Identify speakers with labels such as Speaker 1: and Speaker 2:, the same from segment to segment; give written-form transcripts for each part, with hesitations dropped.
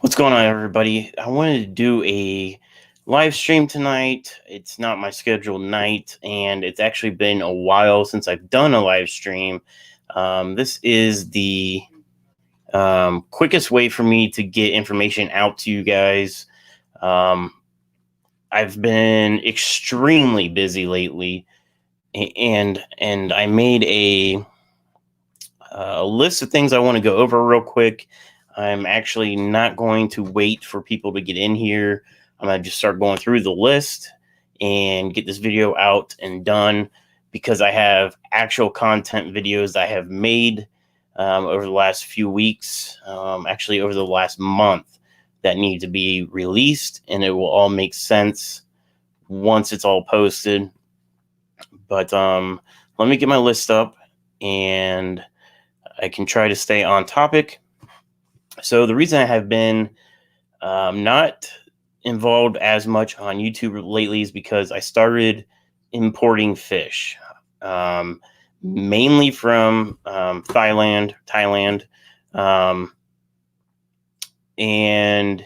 Speaker 1: What's going on, everybody? I wanted to do a live stream tonight. It's not my scheduled night, and it's actually been a while since I've done a live stream. This is the quickest way for me to get information out to you guys. Um, I've been extremely busy lately, and I made a list of things I want to go over real quick. I'm actually not going to wait for people to get in here. I'm going to just start going through the list and get this video out and done because I have actual content videos I have made over the last few weeks, actually over the last month, that need to be released, and it will all make sense once it's all posted. But let me get my list up and I can try to stay on topic. So the reason I have been not involved as much on YouTube lately is because I started importing fish, mainly from Thailand, and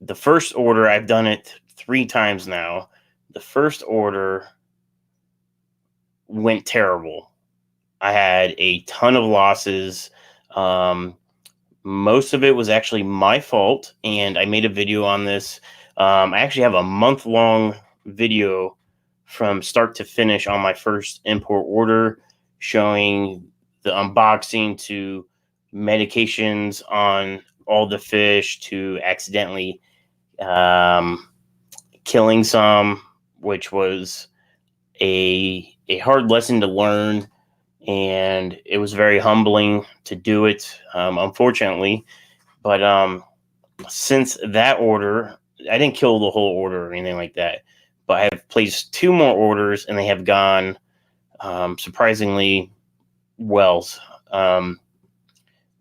Speaker 1: the first order, I've done it 3 times now. The first order went terrible. I had a ton of losses. Most of it was actually my fault, and I made a video on this. I actually have a month-long video from start to finish on my first import order, showing the unboxing to medications on all the fish to accidentally killing some, which was a hard lesson to learn, and it was very humbling to do it, unfortunately. But since that order, I didn't kill the whole order or anything like that, but I have placed 2 more orders, and they have gone surprisingly well.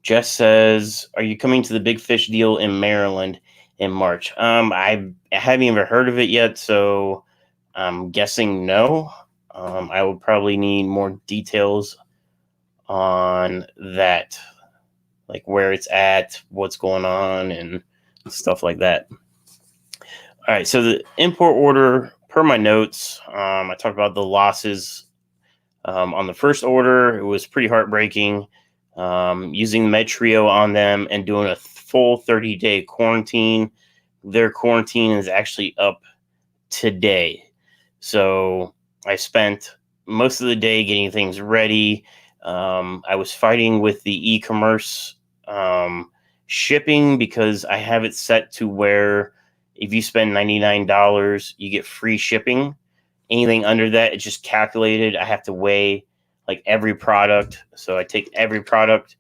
Speaker 1: Jess says, "Are you coming to the big fish deal in Maryland in March?" I haven't even heard of it yet, so I'm guessing no. I would probably need more details on that, like where it's at, what's going on, and stuff like that. All right, so the import order, per my notes, I talked about the losses on the first order. It was pretty heartbreaking. Using Medtrio on them and doing a full 30-day quarantine. Their quarantine is actually up today. So I spent most of the day getting things ready. I was fighting with the e-commerce shipping because I have it set to where if you spend $99, you get free shipping. Anything under that, it's just calculated. I have to weigh like every product. So I take every product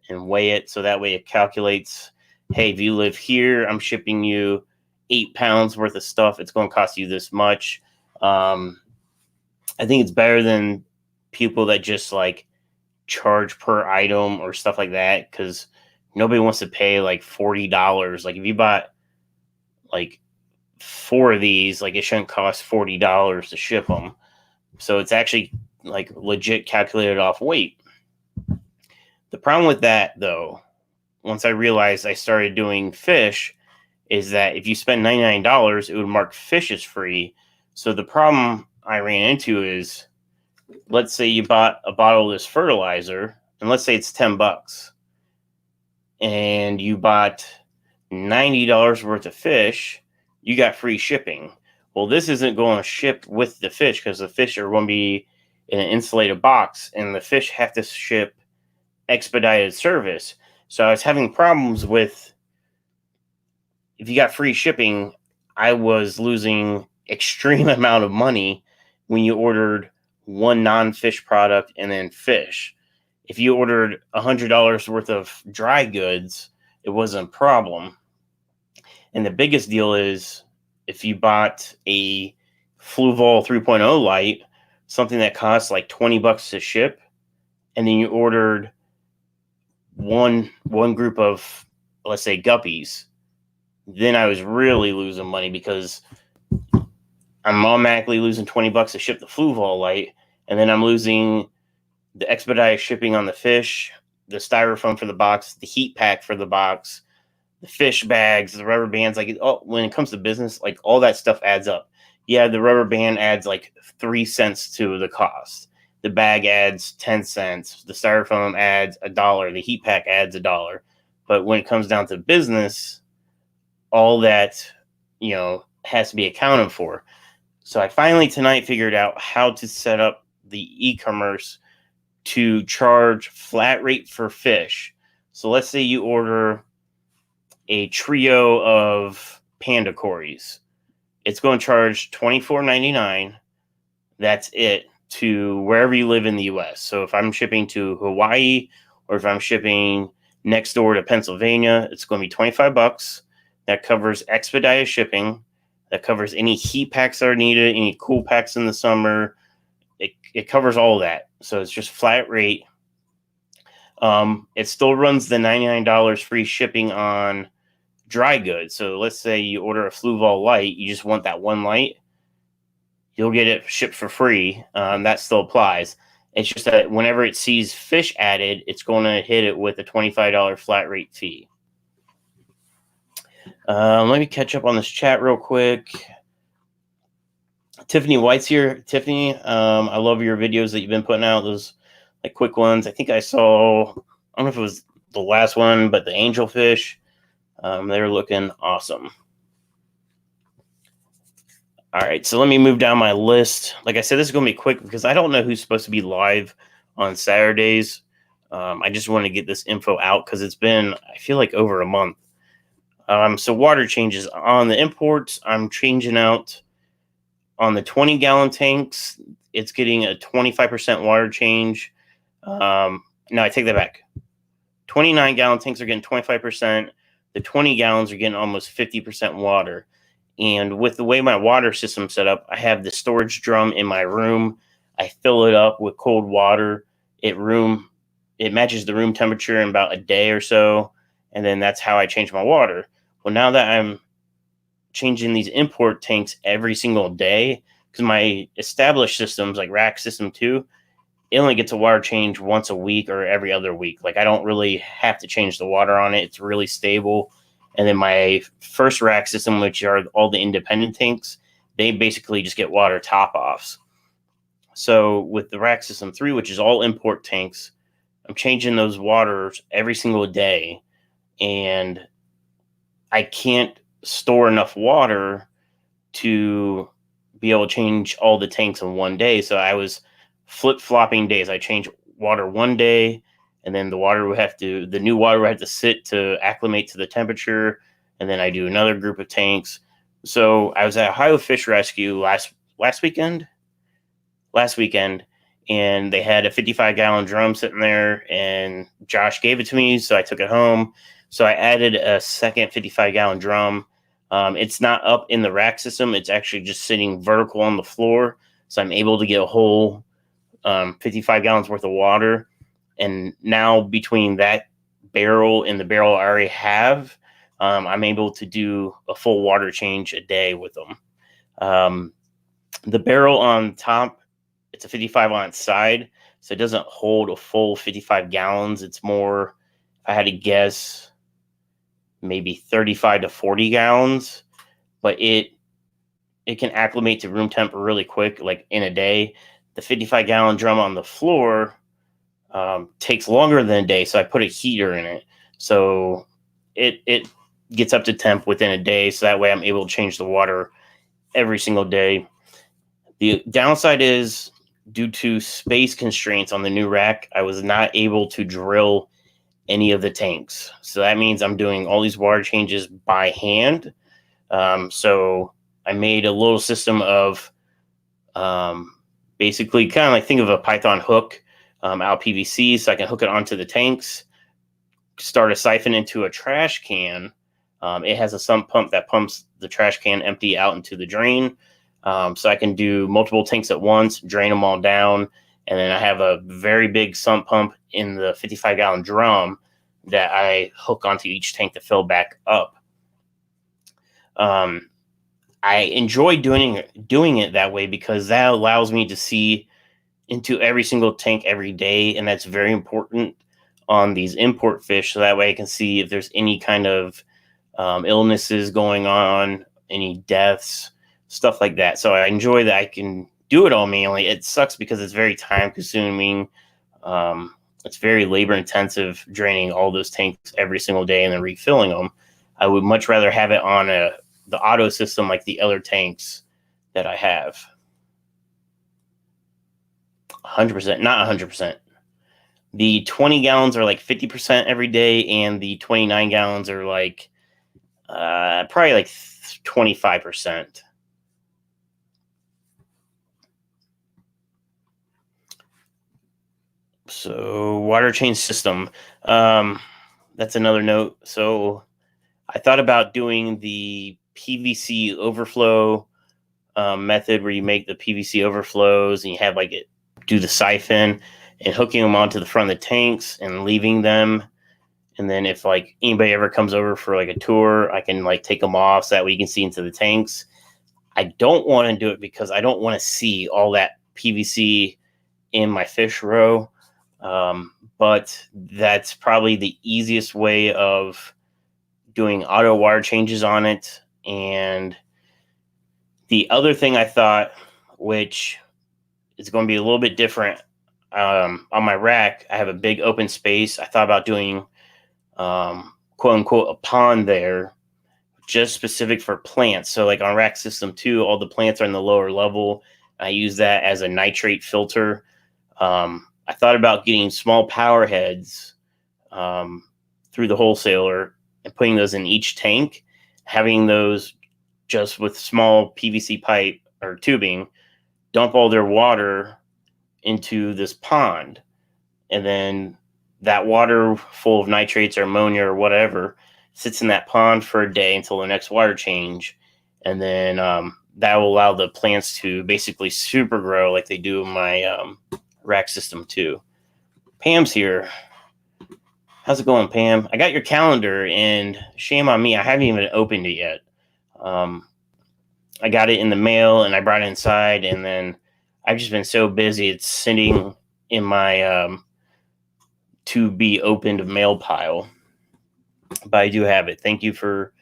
Speaker 1: and weigh it. So that way it calculates, hey, if you live here, I'm shipping you 8 pounds worth of stuff. It's going to cost you this much. I think it's better than people that just like charge per item or stuff like that, because nobody wants to pay like $40. Like if you bought like 4 of these, like it shouldn't cost $40 to ship them. So it's actually like legit calculated off weight. The problem with that, though, once I realized I started doing fish, is that if you spend $99, it would mark fish as free. So the problem I ran into is, let's say you bought a bottle of this fertilizer, and let's say it's $10, and you bought $90 worth of fish, you got free shipping. Well, this isn't going to ship with the fish because the fish are going to be in an insulated box, and the fish have to ship expedited service. So I was having problems with, if you got free shipping, I was losing extreme amount of money when you ordered one non-fish product and then fish. If you ordered $100 worth of dry goods, it wasn't a problem. And the biggest deal is if you bought a Fluval 3.0 light, something that costs like $20 to ship, and then you ordered one group of, let's say, guppies, then I was really losing money because I'm automatically losing $20 to ship the Fluval light, and then I'm losing the expedited shipping on the fish, the styrofoam for the box, the heat pack for the box, the fish bags, the rubber bands, like when it comes to business, like all that stuff adds up. Yeah, the rubber band adds like 3 cents to the cost. The bag adds 10 cents. The styrofoam adds $1. The heat pack adds $1. But when it comes down to business, all that, has to be accounted for. So I finally tonight figured out how to set up the e-commerce to charge flat rate for fish. So let's say you order a trio of panda cories. It's going to charge $24.99. That's it, to wherever you live in the US. So if I'm shipping to Hawaii, or if I'm shipping next door to Pennsylvania, it's going to be $25. That covers expedited shipping. That covers any heat packs that are needed, any cool packs in the summer. It covers all of that. So it's just flat rate. It still runs the $99 free shipping on dry goods. So let's say you order a Fluval light, you just want that one light, you'll get it shipped for free. That still applies. It's just that whenever it sees fish added, it's going to hit it with a $25 flat rate fee. Let me catch up on this chat real quick. Tiffany White's here. Tiffany, I love your videos that you've been putting out. Those like quick ones. I think I saw, I don't know if it was the last one, but the angelfish. They're looking awesome. All right, so let me move down my list. Like I said, this is going to be quick because I don't know who's supposed to be live on Saturdays. I just want to get this info out because it's been, I feel like, over a month. So water changes on the imports. I'm changing out on the 20-gallon tanks. It's getting a 25% water change. No, I take that back. 29-gallon tanks are getting 25%. The 20 gallons are getting almost 50% water. And with the way my water system's set up, I have the storage drum in my room. I fill it up with cold water. It matches the room temperature in about a day or so. And then that's how I change my water. Well, now that I'm changing these import tanks every single day, because my established systems, like Rack System 2, it only gets a water change once a week or every other week. Like I don't really have to change the water on it. It's really stable. And then my first rack system, which are all the independent tanks, they basically just get water top-offs. So with the Rack System 3, which is all import tanks, I'm changing those waters every single day. And I can't store enough water to be able to change all the tanks in one day. So I was flip-flopping days. I change water one day, and then the new water would have to sit to acclimate to the temperature, and then I do another group of tanks. So I was at Ohio Fish Rescue last weekend, and they had a 55-gallon drum sitting there, and Josh gave it to me, so I took it home. So I added a second 55-gallon drum. It's not up in the rack system. It's actually just sitting vertical on the floor, so I'm able to get a whole 55 gallons worth of water. And now between that barrel and the barrel I already have, I'm able to do a full water change a day with them. The barrel on top, it's a 55 on its side, so it doesn't hold a full 55 gallons. It's more, if I had to guess, maybe 35 to 40 gallons, but it can acclimate to room temp really quick, like in a day. The 55-gallon drum on the floor takes longer than a day, so I put a heater in it. So it gets up to temp within a day, so that way I'm able to change the water every single day. The downside is, due to space constraints on the new rack, I was not able to drill any of the tanks. So that means I'm doing all these water changes by hand. So I made a little system of basically kind of like, think of a Python hook out PVC, so I can hook it onto the tanks, start a siphon into a trash can. It has a sump pump that pumps the trash can empty out into the drain. So I can do multiple tanks at once, drain them all down. And then I have a very big sump pump in the 55-gallon drum that I hook onto each tank to fill back up. I enjoy doing it that way because that allows me to see into every single tank every day, and that's very important on these import fish. So that way I can see if there's any kind of illnesses going on, any deaths, stuff like that. So I enjoy that I can do it all manually. It sucks because it's very time consuming. It's very labor intensive, draining all those tanks every single day and then refilling them. I would much rather have it on the auto system like the other tanks that I have. 100%, not 100%. The 20 gallons are like 50% every day, and the 29 gallons are like probably like 25%. So water change system. That's another note. So I thought about doing the PVC overflow method where you make the PVC overflows and you have like it do the siphon and hooking them onto the front of the tanks and leaving them. And then if like anybody ever comes over for like a tour, I can like take them off so that way you can see into the tanks. I don't want to do it because I don't want to see all that PVC in my fish row. But that's probably the easiest way of doing auto water changes on it. And the other thing I thought, which is going to be a little bit different, on my rack, I have a big open space. I thought about doing, quote unquote, a pond there, just specific for plants. So like on rack system 2, all the plants are in the lower level. I use that as a nitrate filter. I thought about getting small power heads through the wholesaler and putting those in each tank, having those just with small PVC pipe or tubing, dump all their water into this pond. And then that water full of nitrates or ammonia or whatever sits in that pond for a day until the next water change. And then that will allow the plants to basically super grow like they do in my rack system 2. Pam's here. How's it going, Pam? I got your calendar, and shame on me, I haven't even opened it yet. I got it in the mail, and I brought it inside, and then I've just been so busy. It's sitting in my to be opened mail pile, but I do have it. Thank you for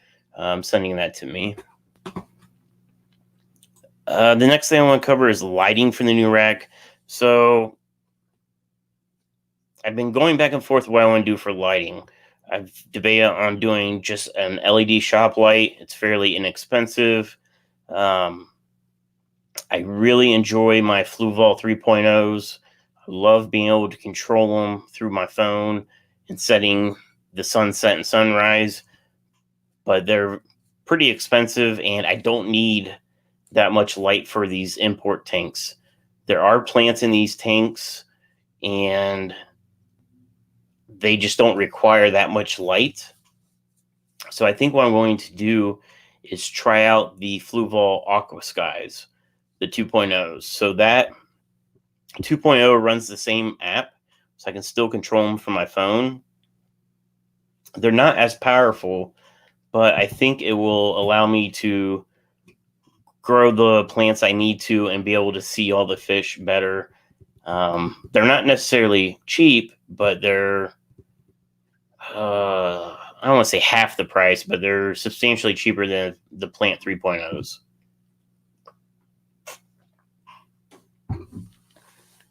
Speaker 1: sending that to me. The next thing I want to cover is lighting for the new rack. So I've been going back and forth what I want to do for lighting. I've debated on doing just an LED shop light. It's fairly inexpensive. I really enjoy my Fluval 3.0s. I love being able to control them through my phone and setting the sunset and sunrise. But they're pretty expensive, and I don't need that much light for these import tanks. There are plants in these tanks, and they just don't require that much light. So I think what I'm going to do is try out the Fluval Aqua Skies, the 2.0s. So that 2.0 runs the same app, so I can still control them from my phone. They're not as powerful, but I think it will allow me to grow the plants I need to and be able to see all the fish better. They're not necessarily cheap, but they're I don't want to say half the price, but they're substantially cheaper than the Plant 3.0s.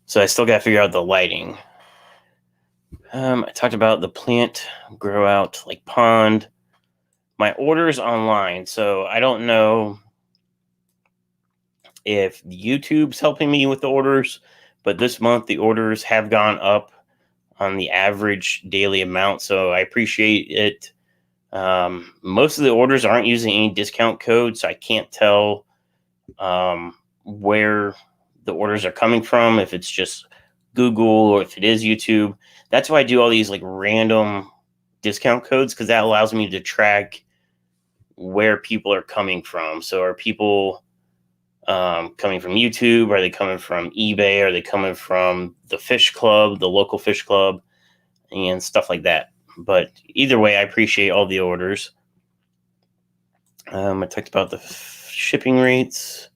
Speaker 1: So I still got to figure out the lighting. I talked about the plant grow out like pond. My orders online. So I don't know if YouTube's helping me with the orders, but this month the orders have gone up on the average daily amount. So I appreciate it. Most of the orders aren't using any discount codes, so I can't tell where the orders are coming from, if it's just Google or if it is YouTube. That's why I do all these like random discount codes, because that allows me to track where people are coming from. So are people coming from YouTube? Are they coming from eBay? Are they coming from the fish club, the local fish club, and stuff like that? But either way, I appreciate all the orders. I talked about the shipping rates.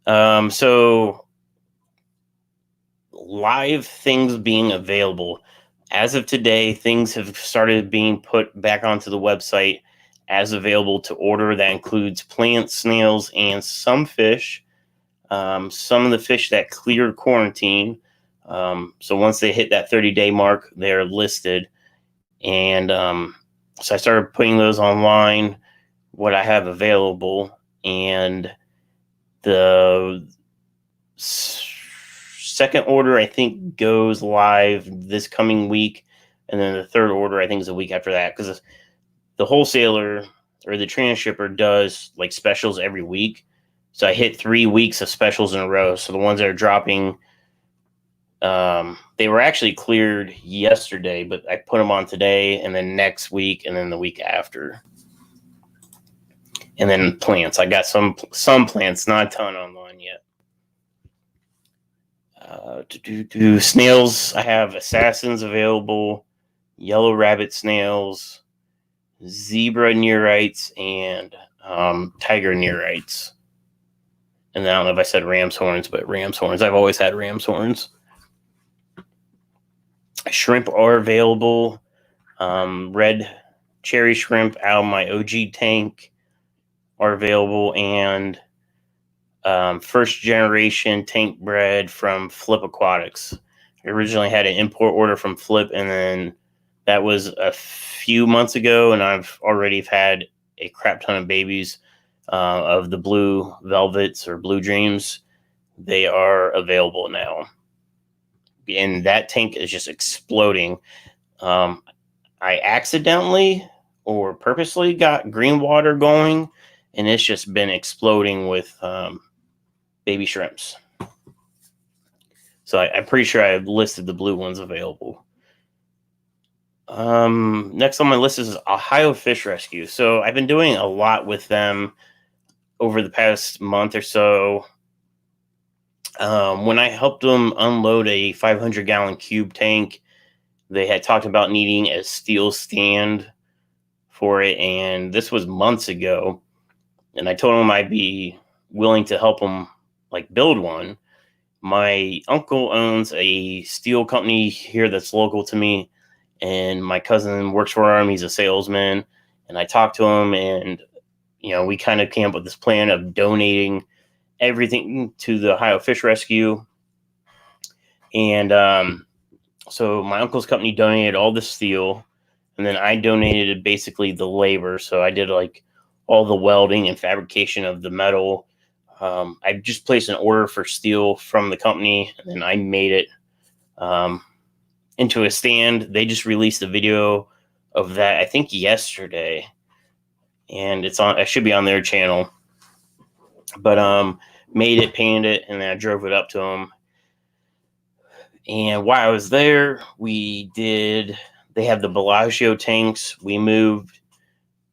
Speaker 1: So live things being available. As of today, things have started being put back onto the website as available to order. That includes plants, snails, and some fish. Some of the fish that cleared quarantine. So once they hit that 30-day mark, they're listed. And so I started putting those online, what I have available. And the second order, I think, goes live this coming week. And then the third order, I think, is a week after that. Because the wholesaler or the transshipper does like specials every week. So I hit 3 weeks of specials in a row. So the ones that are dropping, they were actually cleared yesterday, but I put them on today and then next week and then the week after. And then plants, I got some plants, not a ton online yet. Snails, I have assassins available, yellow rabbit snails, zebra neorites, and tiger neorites. And I don't know if I said ram's horns, but ram's horns. I've always had ram's horns. Shrimp are available. Red cherry shrimp out of my OG tank are available, and first generation tank bred from Flip Aquatics. I originally had an import order from Flip, and then that was a few months ago, and I've already had a crap ton of babies of the blue velvets or blue dreams. They are available now, and that tank is just exploding. I accidentally or purposely got green water going, and it's just been exploding with baby shrimps. So I'm pretty sure I've listed the blue ones available. Next on my list is Ohio Fish Rescue. So I've been doing a lot with them over the past month or so. When I helped them unload a 500-gallon cube tank, they had talked about needing a steel stand for it, and this was months ago. And I told them I'd be willing to help them like build one. My uncle owns a steel company here that's local to me, and my cousin works for him. He's a salesman, and I talked to him, and we kind of came up with this plan of donating everything to the Ohio Fish Rescue. And so my uncle's company donated all the steel, and then I donated basically the labor. So I did like all the welding and fabrication of the metal. I just placed an order for steel from the company, and then I made it into a stand. They just released a video of that, I think, yesterday, and it should be on their channel. But made it, painted it, and then I drove it up to them. And while I was there, they have the Bellagio tanks. We moved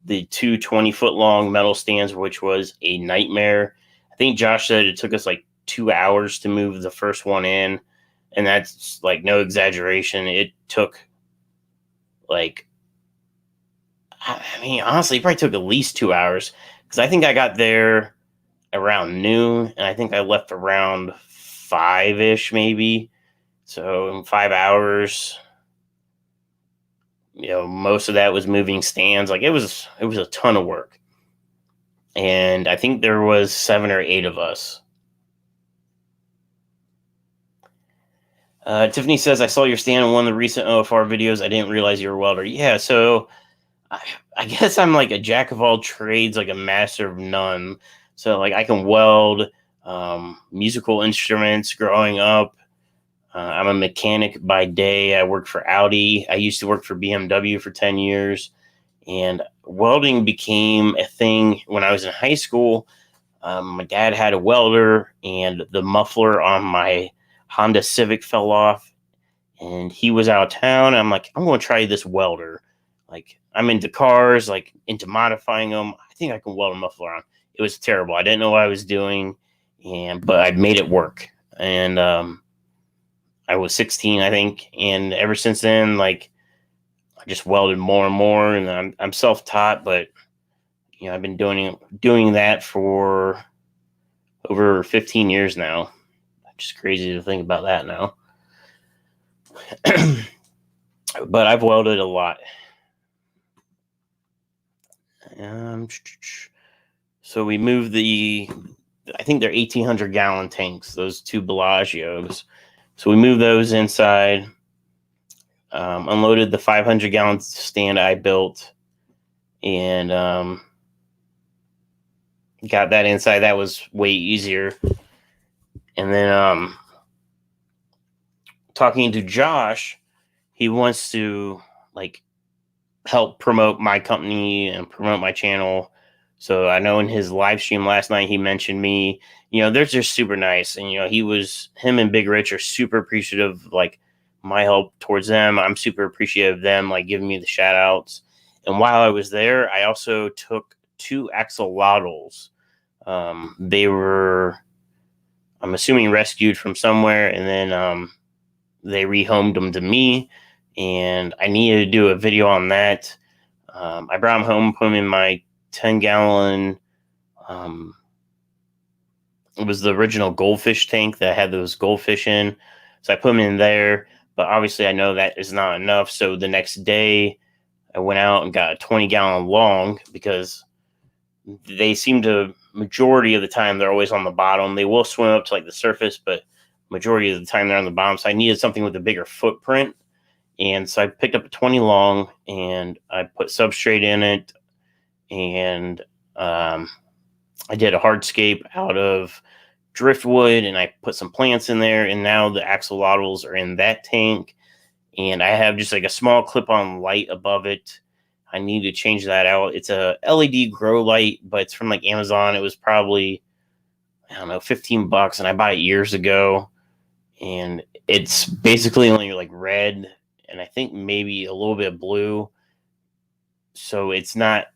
Speaker 1: the two 20-foot long metal stands, which was a nightmare. I think Josh said it took us like 2 hours to move the first one in. And that's like no exaggeration. It took honestly, it probably took at least 2 hours, because I think I got there around noon, and I think I left around 5-ish maybe. So in 5 hours, most of that was moving stands. Like it was a ton of work. And I think there was 7 or 8 of us. Tiffany says, I saw your stand in one of the recent OFR videos. I didn't realize you were a welder. Yeah, so I guess I'm like a jack of all trades, like a master of none. So like I can weld musical instruments growing up. I'm a mechanic by day. I work for Audi. I used to work for BMW for 10 years. And welding became a thing when I was in high school. My dad had a welder, and the muffler on my Honda Civic fell off, and he was out of town. I'm like, I'm going to try this welder. Like, I'm into cars, like into modifying them. I think I can weld a muffler on. It was terrible. I didn't know what I was doing, but I made it work. And I was 16, I think, and ever since then, like, I just welded more and more. And I'm self-taught, but I've been doing that for over 15 years now. Just crazy to think about that now. but I've welded a lot. So we moved I think they're 1,800 gallon tanks, those two Bellagios. So we moved those inside, unloaded the 500 gallon stand I built, and got that inside. That was way easier. And then talking to Josh, he wants to like help promote my company and promote my channel. So I know in his live stream last night, he mentioned me. They're just super nice. And, him and Big Rich are super appreciative of, like, my help towards them. I'm super appreciative of them, like, giving me the shout outs. And while I was there, I also took 2 axolotls. They were, I'm assuming, rescued from somewhere. And then they rehomed them to me. And I needed to do a video on that. I brought them home, put them in my 10-gallon. It was the original goldfish tank that had those goldfish in. So I put them in there. But obviously, I know that is not enough. So the next day, I went out and got a 20-gallon long because they seem to, majority of the time, they're always on the bottom. They will swim up to like the surface, but majority of the time they're on the bottom. So I needed something with a bigger footprint. And so I picked up a 20 long and I put substrate in it. And I did a hardscape out of driftwood and I put some plants in there. And now the axolotls are in that tank. And I have just like a small clip-on light above it. I need to change that out. It's a LED grow light, but it's from like Amazon. It was probably, I don't know, $15. And I bought it years ago. And it's basically only like red and I think maybe a little bit of blue. So it's not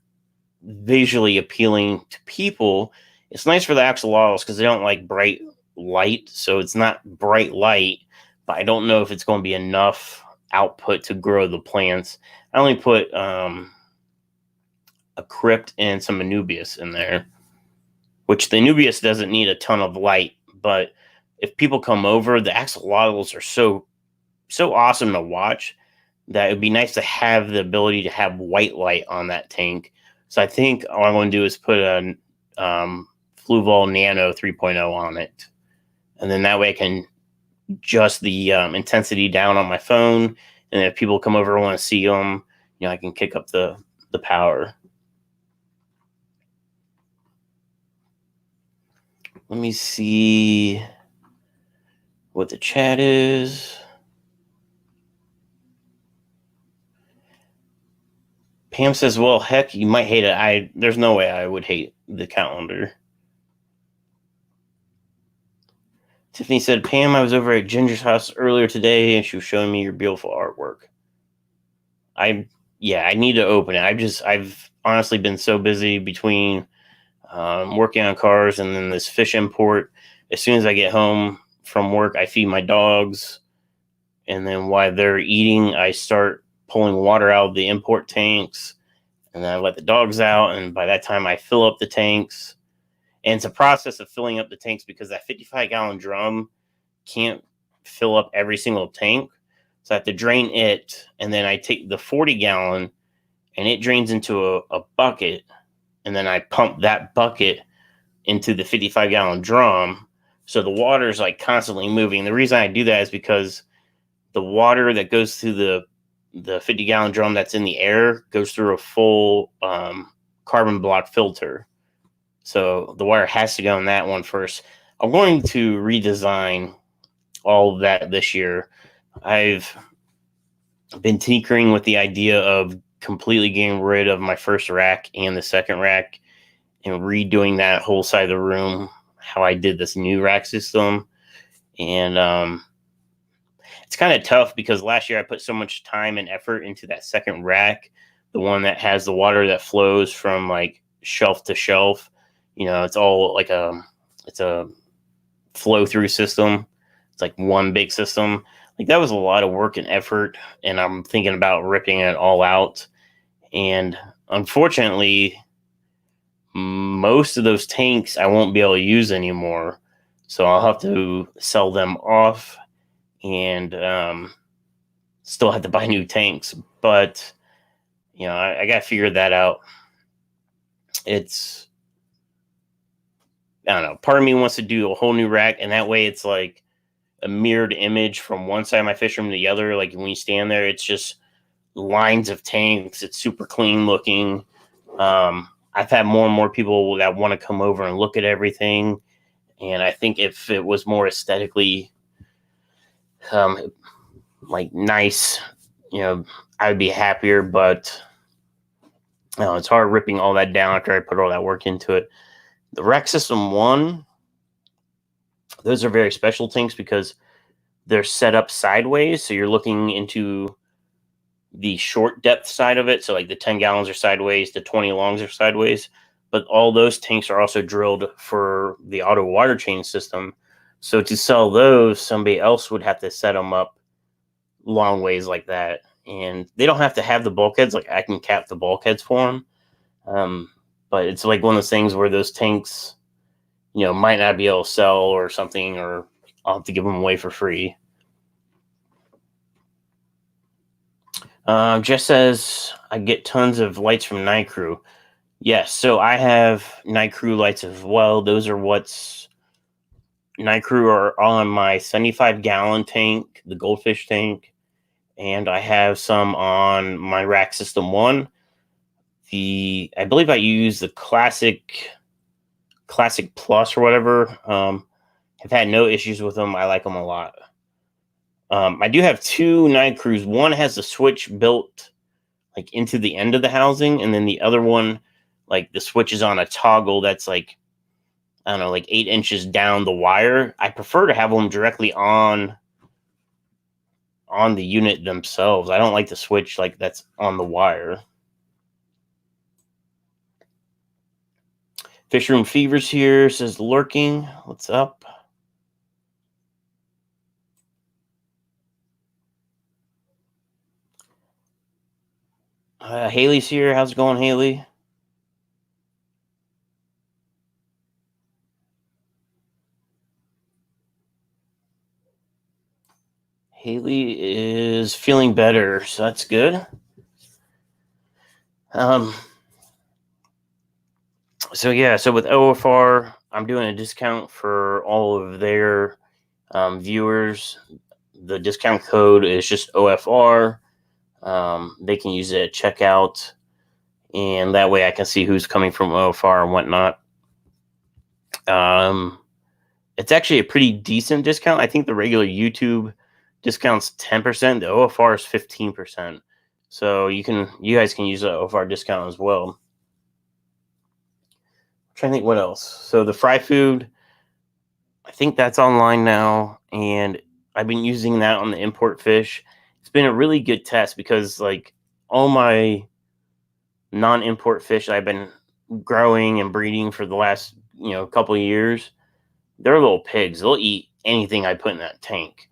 Speaker 1: visually appealing to people. It's nice for the axolotls because they don't like bright light. So it's not bright light, but I don't know if it's going to be enough output to grow the plants. I only put a crypt and some Anubias in there, which the Anubias doesn't need a ton of light. But if people come over, the axolotls are so awesome to watch that it'd be nice to have the ability to have white light on that tank. So I think all I'm going to do is put a Fluval Nano 3.0 on it. And then that way I can adjust the intensity down on my phone. And if people come over and want to see them, I can kick up the power. Let me see what the chat is. Pam says, well, heck, you might hate it. There's no way I would hate the calendar. Tiffany said, Pam, I was over at Ginger's house earlier today and she was showing me your beautiful artwork. I need to open it. I've honestly been so busy between working on cars and then this fish import. As soon as I get home from work, I feed my dogs. And then while they're eating, I start pulling water out of the import tanks. And then I let the dogs out. And by that time, I fill up the tanks. And it's a process of filling up the tanks because that 55-gallon drum can't fill up every single tank. So I have to drain it. And then I take the 40-gallon and it drains into a bucket. And then I pump that bucket into the 55-gallon drum. So the water is like constantly moving. The reason I do that is because the water that goes through the 50-gallon drum that's in the air goes through a full carbon block filter. So the water has to go in that one first. I'm going to redesign all of that this year. I've been tinkering with the idea of completely getting rid of my first rack and the second rack and redoing that whole side of the room how I did this new rack system. And it's kind of tough because last year I put so much time and effort into that second rack, the one that has the water that flows from like shelf to shelf. It's all like it's a flow through system. It's like one big system. Like that was a lot of work and effort, and I'm thinking about ripping it all out. And unfortunately, most of those tanks I won't be able to use anymore. So I'll have to sell them off and still have to buy new tanks. But I got to figure that out. It's, I don't know. Part of me wants to do a whole new rack, and that way it's like a mirrored image from one side of my fish room to the other. Like when you stand there, it's just lines of tanks. It's super clean looking. I've had more and more people that want to come over and look at everything. And I think if it was more aesthetically like nice, I would be happier. But it's hard ripping all that down after I put all that work into it. The Rack System 1, those are very special tanks because they're set up sideways. So you're looking into the short depth side of it. So like the 10 gallons are sideways, the 20 longs are sideways. But all those tanks are also drilled for the auto water change system. So to sell those, somebody else would have to set them up long ways like that. And they don't have to have the bulkheads. Like I can cap the bulkheads for them. But it's like one of those things where those tanks, might not be able to sell or something, or I'll have to give them away for free. Just says, I get tons of lights from Night Crew. Yes, so I have Night Crew lights as well. Those are what's Night Crew are on my 75-gallon tank, the Goldfish tank, and I have some on my Rack System 1. I believe I use the Classic Plus or whatever. I've had no issues with them. I like them a lot. I do have two Night Crews. One has the switch built like into the end of the housing, and then the other one, like the switch is on a toggle that's like, I don't know, like 8 inches down the wire. I prefer to have them directly on the unit themselves. I don't like the switch like that's on the wire. Fishroom Fevers here says lurking. What's up? Haley's here. How's it going, Haley? Haley is feeling better, so that's good. So with OFR, I'm doing a discount for all of their viewers. The discount code is just OFR. They can use it at checkout, and that way I can see who's coming from OFR and whatnot. It's actually a pretty decent discount. I think the regular YouTube discount's 10%. The OFR is 15%. So you guys can use the OFR discount as well. I'm trying to think what else. So the fry food, I think that's online now, and I've been using that on the import fish. It's been a really good test because like all my non-import fish I've been growing and breeding for the last couple of years, they're little pigs. They'll eat anything I put in that tank.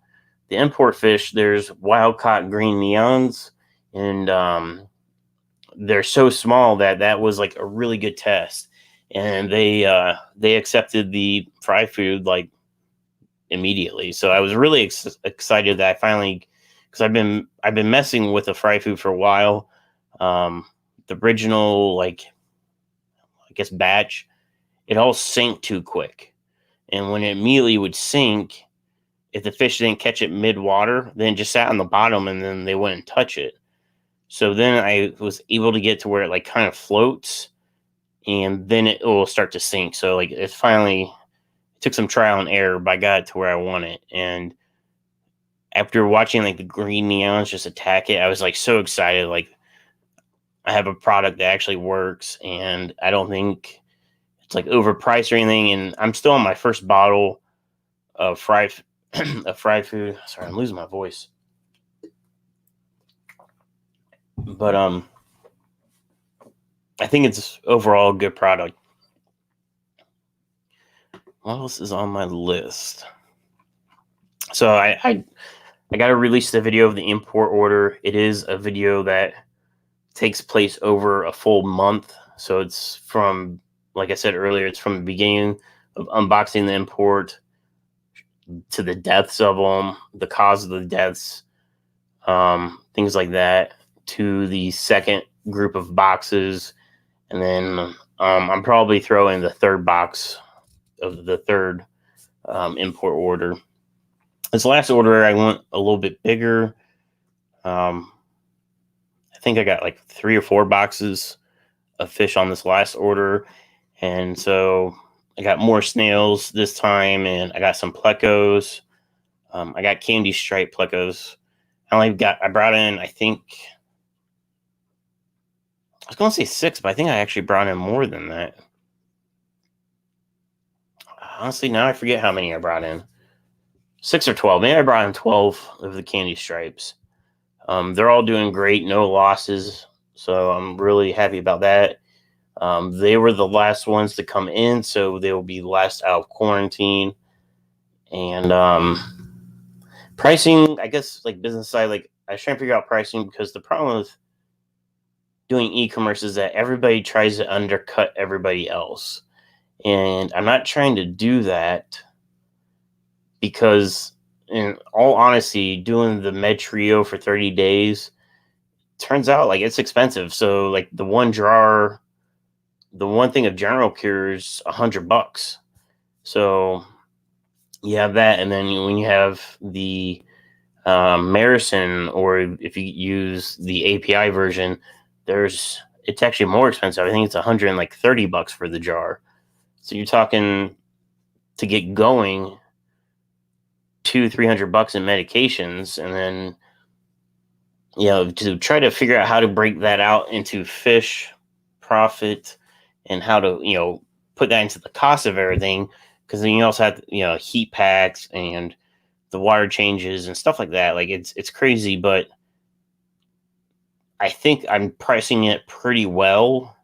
Speaker 1: The import fish, there's wild caught green neons, and they're so small that was like a really good test, and they accepted the fry food like immediately. So I was really excited that I finally, because I've been messing with the fry food for a while. The original, like, I guess batch, it all sank too quick, and when it immediately would sink, if the fish didn't catch it mid-water, then it just sat on the bottom and then they wouldn't touch it. So then I was able to get to where it like kind of floats, and then it will start to sink. So like it finally took some trial and error, but I got it to where I want it. And after watching like the green neons just attack it, I was like so excited. Like I have a product that actually works, and I don't think it's like overpriced or anything. And I'm still on my first bottle of fried food. Sorry, I'm losing my voice. But I think it's overall a good product. What else is on my list? So I got to release the video of the import order. It is a video that takes place over a full month. So it's from, like I said earlier, it's from the beginning of unboxing the import to the deaths of them, the cause of the deaths, things like that, to the second group of boxes. And then I'm probably throwing the third box of the third import order. This last order, I went a little bit bigger. I think I got like 3 or 4 boxes of fish on this last order. And so I got more snails this time, and I got some plecos. I got candy stripe plecos. I brought in, I think, I was going to say 6, but I think I actually brought in more than that. Honestly, now I forget how many I brought in. 6 or 12. Maybe I brought in 12 of the candy stripes. They're all doing great, no losses. So I'm really happy about that. They were the last ones to come in, so they will be last out of quarantine. And pricing, I guess, like business side, like I was trying to figure out pricing, because the problem with doing e-commerce is that everybody tries to undercut everybody else. And I'm not trying to do that, because in all honesty, doing the Med Trio for 30 days turns out like it's expensive. So like the one thing of General Cure is $100. So you have that, and then when you have the Marison, or if you use the API version, it's actually more expensive. I think it's $130 for the jar. So you're talking, to get going, $200-$300 in medications, and then to try to figure out how to break that out into fish profit, and how to put that into the cost of everything, because then you also have heat packs and the water changes and stuff like that. Like it's crazy, but I think I'm pricing it pretty well.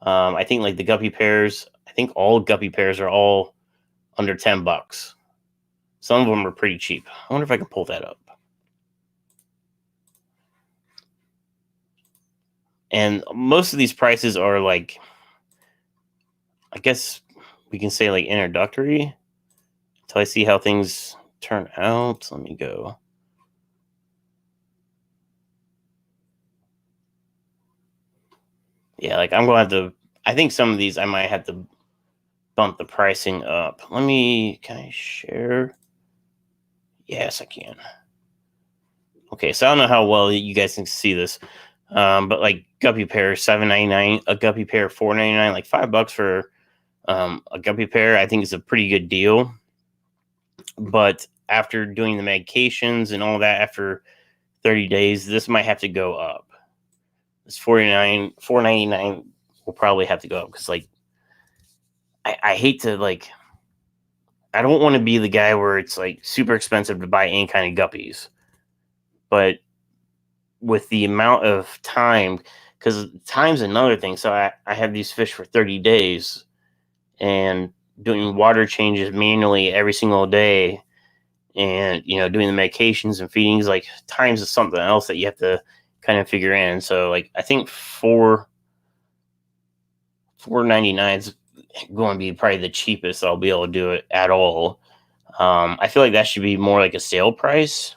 Speaker 1: I think like the guppy pears, I think all guppy pears are all under $10. Some of them are pretty cheap. I wonder if I can pull that up. And most of these prices are like, I guess we can say like introductory, until I see how things turn out. Let me go. Yeah, like I'm going to have to, I think some of these I might have to bump the pricing up. Can I share? Yes, I can. Okay, so I don't know how well you guys can see this. But like guppy pear, $7.99, a guppy pear, $4.99, like $5 for a guppy pear, I think is a pretty good deal. But after doing the medications and all that, after 30 days, this might have to go up. This $4.99 will probably have to go up, because like I hate to, like, I don't want to be the guy where it's like super expensive to buy any kind of guppies, but with the amount of time, because time's another thing. So I have these fish for 30 days, and doing water changes manually every single day, and doing the medications and feedings, like times is something else that you have to kind of figure in. So like I think $4.99 is going to be probably the cheapest I'll be able to do it at all. I feel like that should be more like a sale price,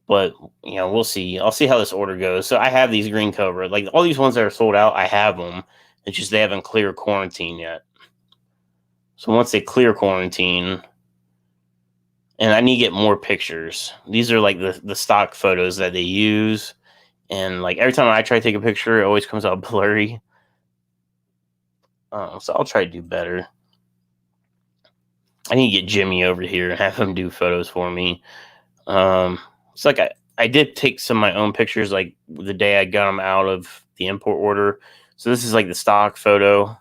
Speaker 1: but we'll see. I'll see how this order goes. So I have these green cobra, like all these ones that are sold out, I have them. It's just they haven't cleared quarantine yet. So once they clear quarantine, and I need to get more pictures. These are like the stock photos that they use, and like every time I try to take a picture, it always comes out blurry. So I'll try to do better. I need to get Jimmy over here and have him do photos for me. It's like I did take some of my own pictures, like the day I got them out of the import order. So this is like the stock photo,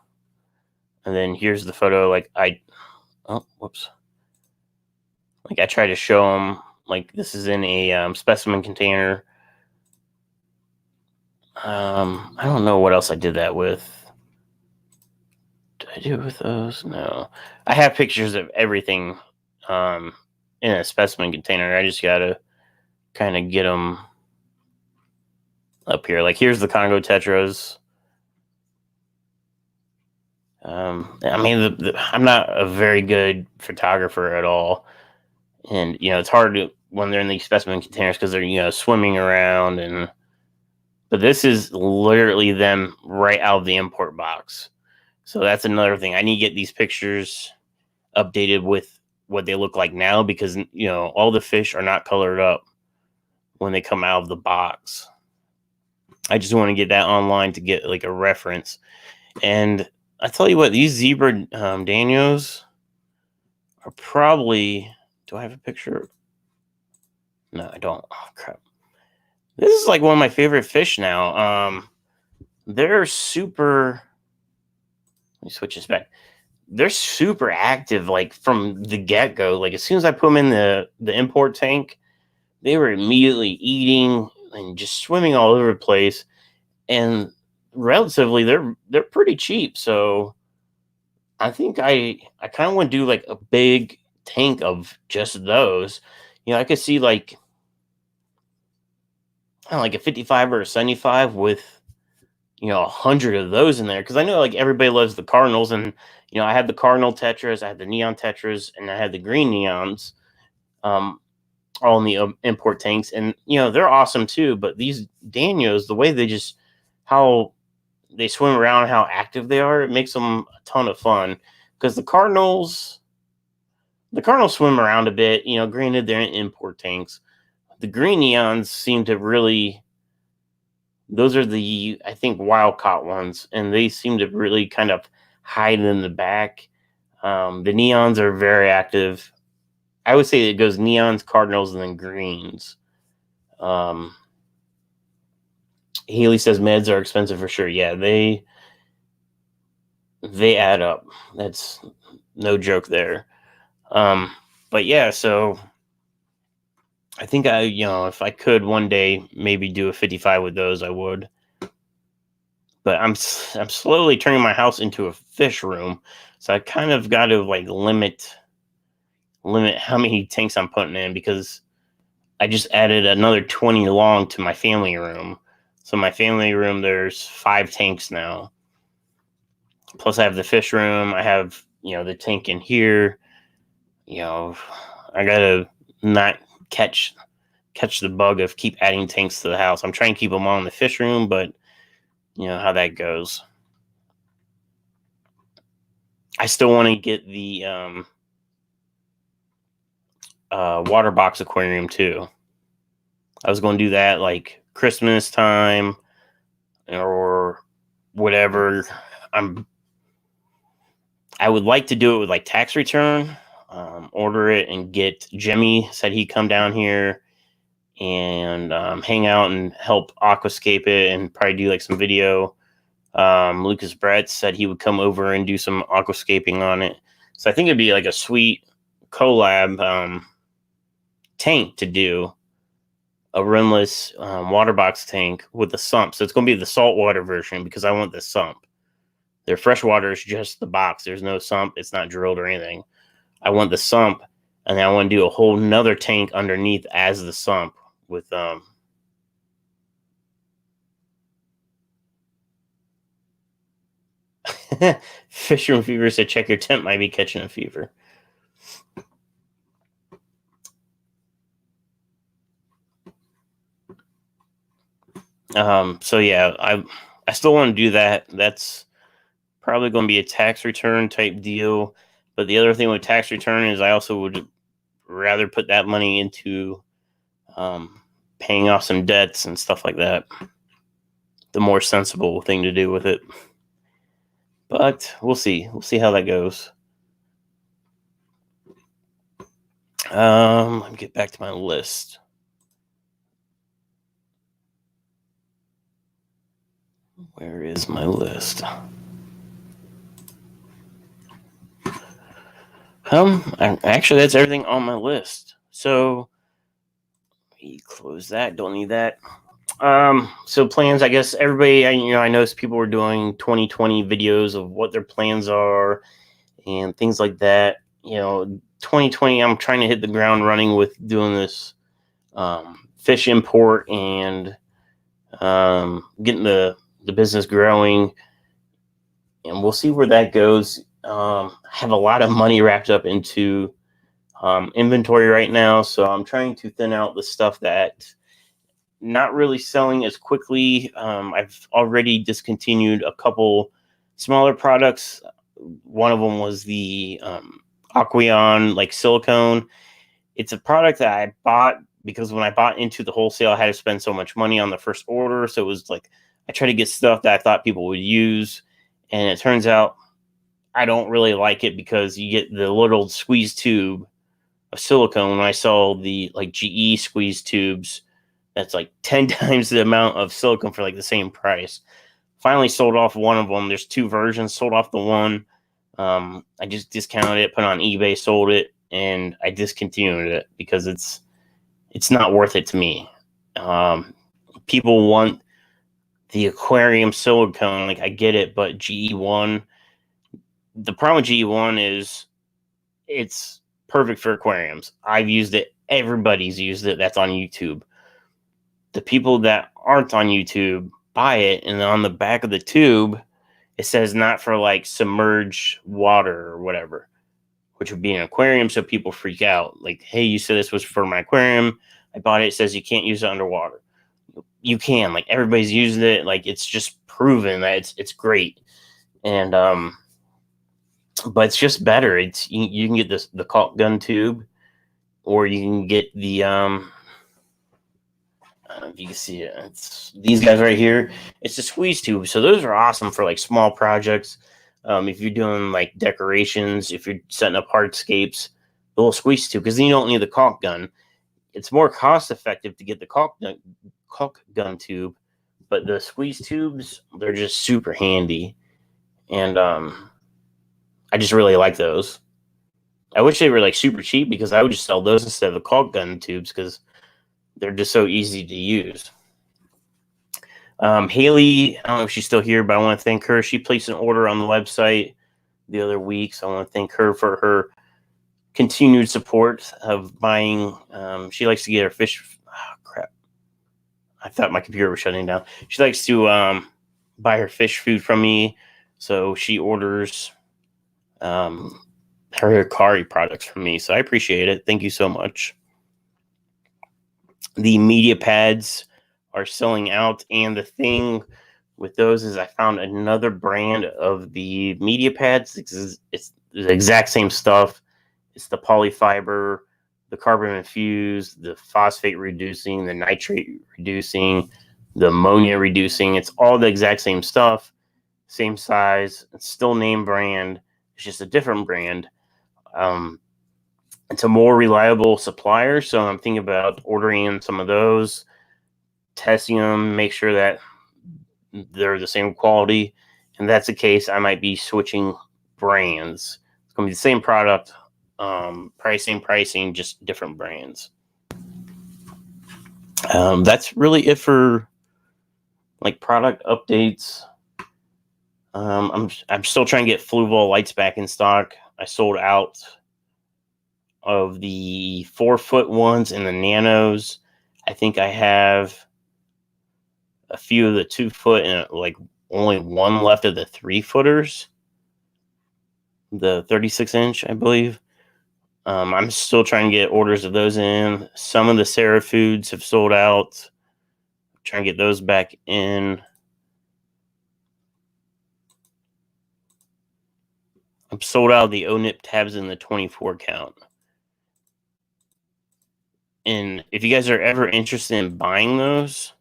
Speaker 1: and then here's the photo. Like whoops. Like I try to show them, like this is in a specimen container. I don't know what else I did that with. Did I do it with those? No. I have pictures of everything in a specimen container. I just gotta kind of get them up here. Like here's the Congo tetras. I mean, I'm not a very good photographer at all, and it's hard to when they're in these specimen containers because they're swimming around. But this is literally them right out of the import box. So that's another thing. I need to get these pictures updated with what they look like now, because all the fish are not colored up when they come out of the box. I just want to get that online to get like a reference. And I tell you what, these zebra Danios are probably. Do I have a picture? No, I don't. Oh crap! This is like one of my favorite fish now. They're super. Let me switch this back. They're super active, like from the get go. Like as soon as I put them in the import tank, they were immediately eating and just swimming all over the place. And relatively, they're pretty cheap. So I think I kind of want to do like a big tank of just those. I could see like a 55 or a 75 with 100 of those in there, because I know like everybody loves the Cardinals, and I had the Cardinal Tetras, I had the Neon Tetras, and I had the green Neons, all in the import tanks, and they're awesome too. But these Danios, the way how they swim around, how active they are, it makes them a ton of fun. Because the Cardinals swim around a bit, granted they're in import tanks. The green Neons seem to really. Those are the, I think, wild caught ones, and they seem to really kind of hide in the back. The Neons are very active. I would say it goes Neons, Cardinals, and then greens. Haley says meds are expensive for sure. Yeah, they add up. That's no joke there. But yeah, so I think if I could one day maybe do a 55 with those, I would. But I'm slowly turning my house into a fish room, so I kind of got to like limit how many tanks I'm putting in, because I just added another 20 long to my family room. So my family room, there's 5 tanks now. Plus I have the fish room. I have the tank in here. I gotta not catch the bug of keep adding tanks to the house. I'm trying to keep them all in the fish room, but how that goes. I still want to get the water box aquarium too. I was going to do that like Christmas time or whatever. I would like to do it with like tax return, order it and get. Jimmy said he'd come down here and hang out and help aquascape it and probably do like some video. Lucas Brett said he would come over and do some aquascaping on it. So I think it'd be like a sweet collab tank to do, a rimless water box tank with a sump. So it's going to be the saltwater version, because I want the sump. Their freshwater is just the box. There's no sump. It's not drilled or anything. I want the sump, and then I want to do a whole nother tank underneath as the sump with Fisherman Fever said, check your tent, might be catching a fever. So yeah, I still want to do that. That's probably going to be a tax return type deal. But the other thing with tax return is I also would rather put that money into paying off some debts and stuff like that. The more sensible thing to do with it. But we'll see. We'll see how that goes. Let me get back to my list. Where is my list? Actually, that's everything on my list. So, close that. Don't need that. So plans, I guess everybody, I noticed people were doing 2020 videos of what their plans are and things like that. 2020, I'm trying to hit the ground running with doing this fish import and getting the business growing, and we'll see where that goes. I have a lot of money wrapped up into inventory right now, so I'm trying to thin out the stuff that not really selling as quickly. I've already discontinued a couple smaller products. One of them was the Aqueon like silicone. It's a product that I bought because when I bought into the wholesale, I had to spend so much money on the first order. So it was like I try to get stuff that I thought people would use, and it turns out I don't really like it because you get the little squeeze tube of silicone. When I saw the like GE squeeze tubes, that's like 10 times the amount of silicone for like the same price. Finally sold off one of them. There's two versions. Sold off the one. I just discounted it, put it on eBay, sold it, and I discontinued it because it's not worth it to me. People want the aquarium silicone, like I get it, but GE1, the problem with GE1 is it's perfect for aquariums. I've used it. Everybody's used it. That's on YouTube. The people that aren't on YouTube buy it, and on the back of the tube, it says not for like submerged water or whatever, which would be an aquarium. So people freak out. Like, hey, you said this was for my aquarium. I bought it. It says you can't use it underwater. You can. Like everybody's using it. Like it's just proven that it's great. And but it's just better. It's you can get the caulk gun tube, or you can get the if you can see it, it's these guys right here. It's a squeeze tube, so those are awesome for like small projects. If you're doing like decorations, if you're setting up hardscapes, the little squeeze tube, because then you don't need the caulk gun. It's more cost effective to get the caulk gun tube, but the squeeze tubes, they're just super handy, and I just really like those. I wish they were like super cheap because I would just sell those instead of the caulk gun tubes because they're just so easy to use. Haley, I don't know if she's still here, but I want to thank her. She placed an order on the website the other week, so I want to thank her for her continued support of buying. She likes to get her fish. Oh, crap. I thought my computer was shutting down. She likes to buy her fish food from me, so she orders her Hikari products from me. So I appreciate it. Thank you so much. The media pads are selling out, and the thing with those is I found another brand of the media pads. It's the exact same stuff. It's the polyfiber, the carbon infused, the phosphate reducing, the nitrate reducing, the ammonia reducing. It's all the exact same stuff, same size. It's still name brand. It's just a different brand. It's a more reliable supplier, so I'm thinking about ordering some of those, testing them, make sure that they're the same quality. And that's the case, I might be switching brands. It's going to be the same product, pricing, just different brands. That's really it for like product updates. I'm still trying to get Fluval lights back in stock. I sold out of the 4-foot ones and the nanos. I think I have a few of the 2-foot and like only one left of the 3-footers, the 36-inch, I believe. I'm still trying to get orders of those in. Some of the Sarah Foods have sold out. I'm trying to get those back in. I'm sold out of the ONIP tabs in the 24 count. And if you guys are ever interested in buying those,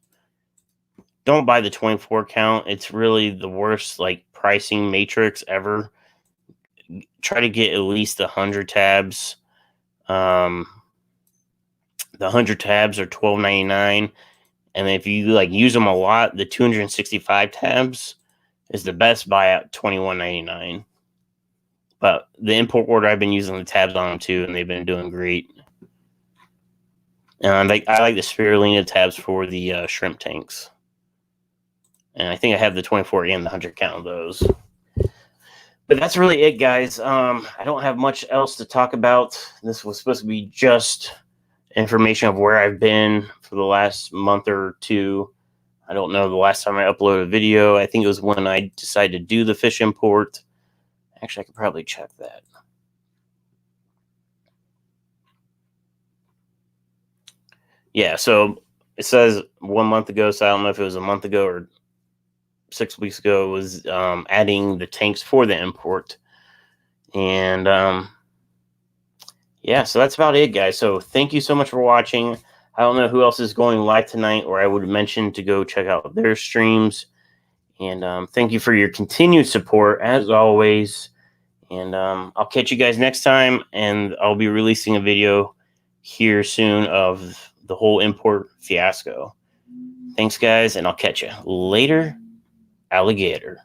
Speaker 1: don't buy the 24 count. It's really the worst like pricing matrix ever. Try to get at least 100 tabs. The 100 tabs are $12.99, and if you like use them a lot, the 265 tabs is the best buy at $21.99. But the import order, I've been using the tabs on them too, and they've been doing great. And I like the spirulina tabs for the shrimp tanks. And I think I have the 24 and the 100 count of those. But that's really it, guys. I don't have much else to talk about. This was supposed to be just information of where I've been for the last month or two. I don't know the last time I uploaded a video. I think it was when I decided to do the fish import. Actually, I could probably check that. Yeah, so it says 1 month ago, so I don't know if it was a month ago or 6 weeks ago, it was adding the tanks for the import. And yeah, so that's about it, guys. So thank you so much for watching. I don't know who else is going live tonight, or I would mention to go check out their streams. And thank you for your continued support, as always. And I'll catch you guys next time. And I'll be releasing a video here soon of the whole import fiasco. Thanks, guys, and I'll catch you later, alligator.